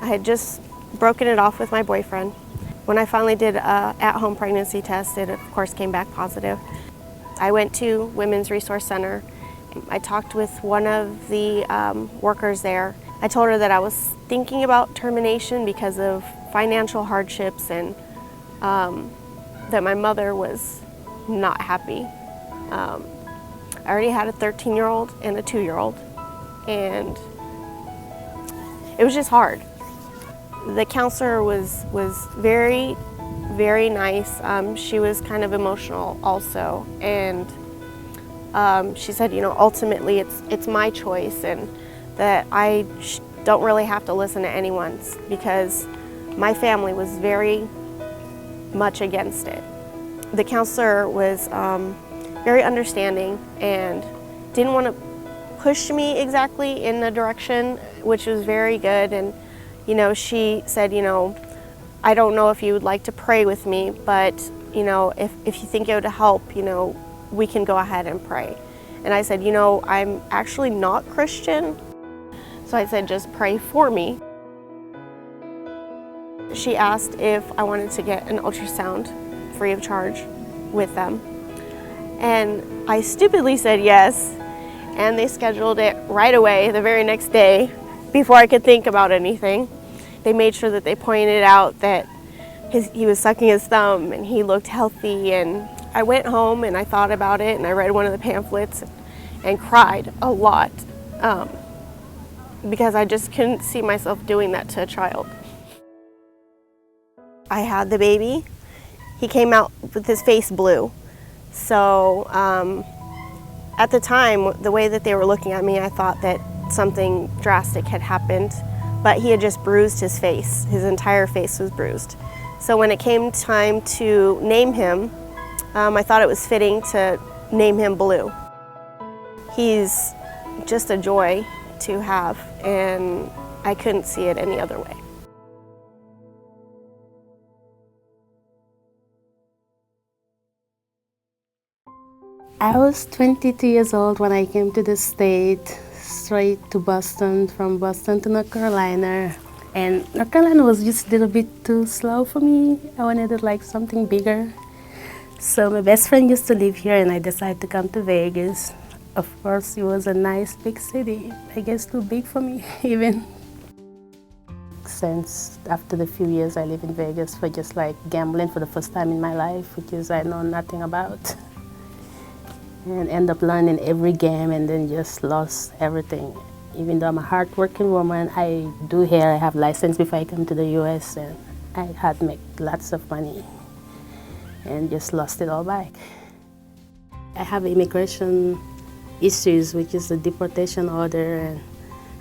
I had just broken it off with my boyfriend. When I finally did an at-home pregnancy test, it of course came back positive. I went to Women's Resource Center. I talked with one of the workers there. I told her that I was thinking about termination because of financial hardships and that my mother was not happy. I already had a 13-year-old and a 2-year-old, and it was just hard. The counselor was very, very nice. She was kind of emotional also, and she said, you know, ultimately it's my choice, and that I don't really have to listen to anyone's, because my family was very much against it. The counselor was very understanding and didn't want to push me exactly in the direction, which was very good. And you know, she said, you know, I don't know if you would like to pray with me, but you know, if you think it would help, you know, we can go ahead and pray. And I said, you know, I'm actually not Christian, so I said, just pray for me. She asked if I wanted to get an ultrasound free of charge with them, and I stupidly said yes, and they scheduled it right away the very next day before I could think about anything. They made sure that they pointed out that he was sucking his thumb and he looked healthy, and I went home and I thought about it, and I read one of the pamphlets and cried a lot because I just couldn't see myself doing that to a child. I had the baby. He came out with his face blue. So at the time, the way that they were looking at me, I thought that something drastic had happened, but he had just bruised his face. His entire face was bruised. So when it came time to name him, I thought it was fitting to name him Blue. He's just a joy to have, and I couldn't see it any other way. I was 22 years old when I came to the state, straight to Boston, from Boston to North Carolina. And North Carolina was just a little bit too slow for me. I wanted like something bigger. So my best friend used to live here, and I decided to come to Vegas. Of course, it was a nice big city. I guess too big for me even. Since after the few years I live in Vegas for just like gambling for the first time in my life, which is I know nothing about. And end up learning every game and then just lost everything. Even though I'm a hard-working woman, I do hair, I have license before I come to the US, and I had to make lots of money and just lost it all back. I have immigration issues, which is a deportation order. And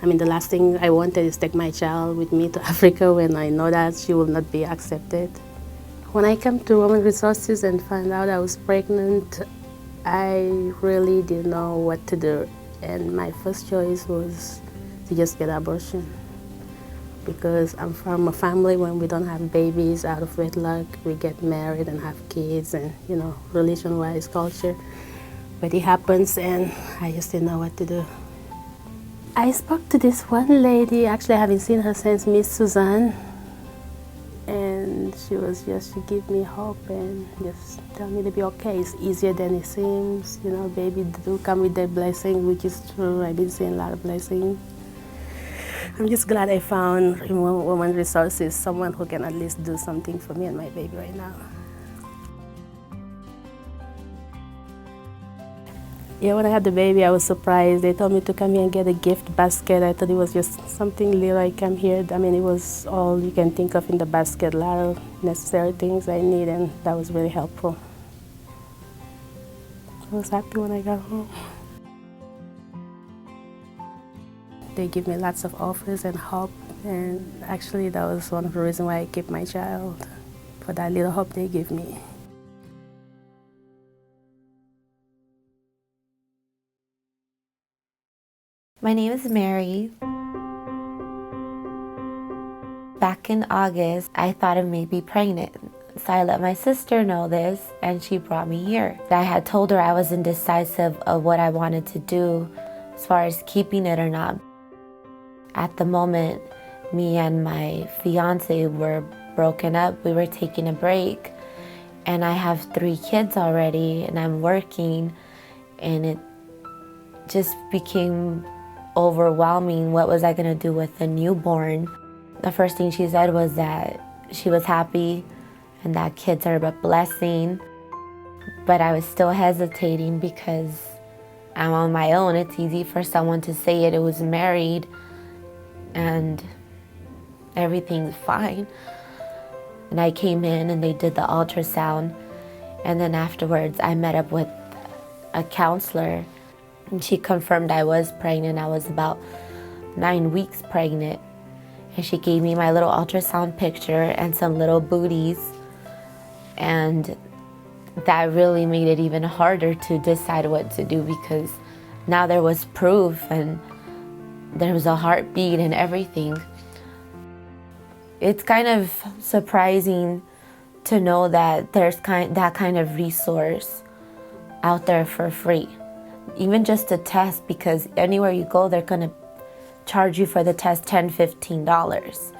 I mean, the last thing I wanted is take my child with me to Africa when I know that she will not be accepted. When I came to Women Resources and found out I was pregnant, I really didn't know what to do, and my first choice was to just get an abortion, because I'm from a family when we don't have babies out of wedlock. We get married and have kids, and you know, religion-wise culture. But it happens, and I just didn't know what to do. I spoke to this one lady. Actually, I haven't seen her since Miss Suzanne. And she gave me hope and just tell me to be okay. It's easier than it seems. You know, baby do come with their blessing, which is true. I've been seeing a lot of blessings. I'm just glad I found in Women Resources someone who can at least do something for me and my baby right now. Yeah, when I had the baby, I was surprised. They told me to come here and get a gift basket. I thought it was just something little. I come here. I mean, it was all you can think of in the basket, a lot of necessary things I need, and that was really helpful. I was happy when I got home. They give me lots of offers and hope, and actually that was one of the reasons why I kept my child, for that little hope they give me. My name is Mary. Back in August, I thought of maybe pregnant. So I let my sister know this, and she brought me here. I had told her I was indecisive of what I wanted to do as far as keeping it or not. At the moment, Me and my fiance were broken up. We were taking a break, and I have 3 kids already, and I'm working, and it just became overwhelming. What was I gonna do with a newborn? The first thing she said was that she was happy and that kids are a blessing, but I was still hesitating because I'm on my own. It's easy for someone to say it was married and everything's fine. And I came in and they did the ultrasound, and then afterwards I met up with a counselor, and she confirmed I was pregnant. I was about 9 weeks pregnant, and she gave me my little ultrasound picture and some little booties, and that really made it even harder to decide what to do, because now there was proof and there was a heartbeat and everything. It's kind of surprising to know that there's that kind of resource out there for free. Even just a test, because anywhere you go, they're gonna charge you for the test $10, $15.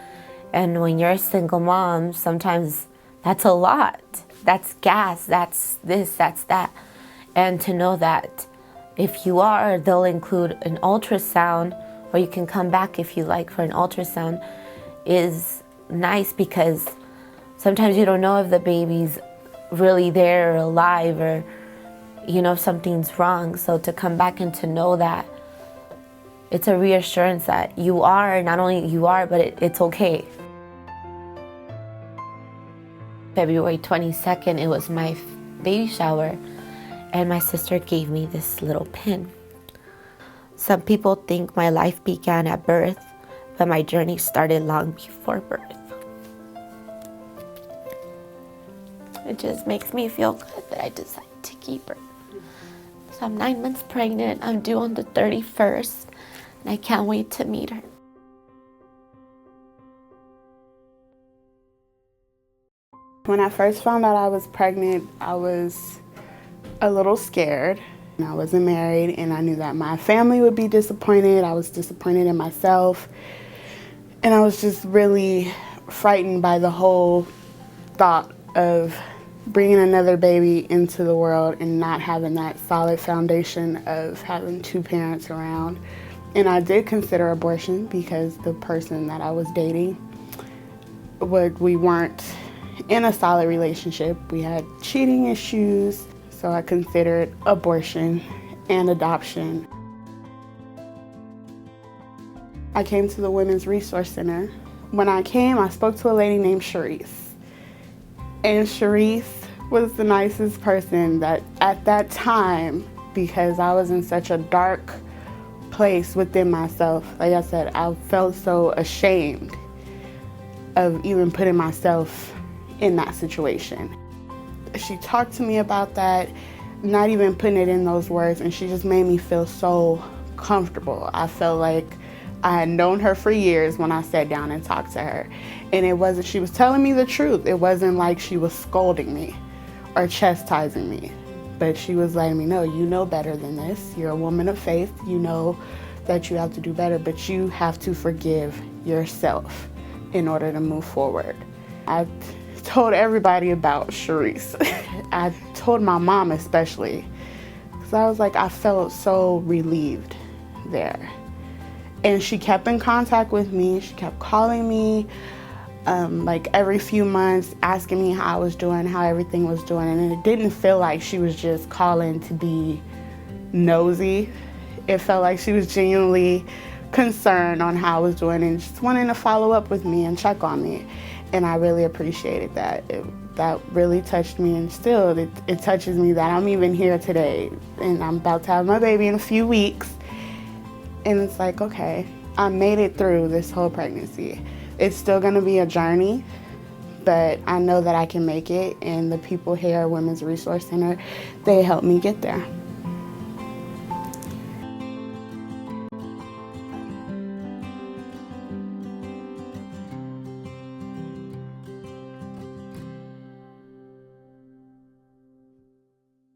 And when you're a single mom, sometimes that's a lot. That's gas, that's this, that's that. And to know that if you are, they'll include an ultrasound, or you can come back if you like for an ultrasound, is nice, because sometimes you don't know if the baby's really there or alive, or something's wrong. So to come back and to know that, it's a reassurance that you are, not only you are, but it's okay. February 22nd, it was my baby shower, and my sister gave me this little pin. Some people think my life began at birth, but my journey started long before birth. It just makes me feel good that I decided to keep her. So I'm 9 months pregnant. I'm due on the 31st, and I can't wait to meet her. When I first found out I was pregnant, I was a little scared. I wasn't married, and I knew that my family would be disappointed. I was disappointed in myself, and I was just really frightened by the whole thought of bringing another baby into the world and not having that solid foundation of having 2 parents around. And I did consider abortion, because the person that I was dating, we weren't in a solid relationship. We had cheating issues, so I considered abortion and adoption. I came to the Women's Resource Center. When I came, I spoke to a lady named Sharice. And Sharice was the nicest person that at that time, because I was in such a dark place within myself. Like I said, I felt so ashamed of even putting myself in that situation. She talked to me about that, not even putting it in those words, and she just made me feel so comfortable. I felt like I had known her for years when I sat down and talked to her. And she was telling me the truth. It wasn't like she was scolding me or chastising me, but she was letting me know, you know better than this. You're a woman of faith. You know that you have to do better, but you have to forgive yourself in order to move forward. I told everybody about Sharice. I told my mom especially, because I was like, I felt so relieved there. And she kept in contact with me. She kept calling me like every few months, asking me how I was doing, how everything was doing. And it didn't feel like she was just calling to be nosy. It felt like she was genuinely concerned on how I was doing and just wanting to follow up with me and check on me. And I really appreciated that. That really touched me, and still it touches me that I'm even here today, and I'm about to have my baby in a few weeks. And it's like, okay, I made it through this whole pregnancy. It's still gonna be a journey, but I know that I can make it, and the people here at Women's Resource Center, they helped me get there.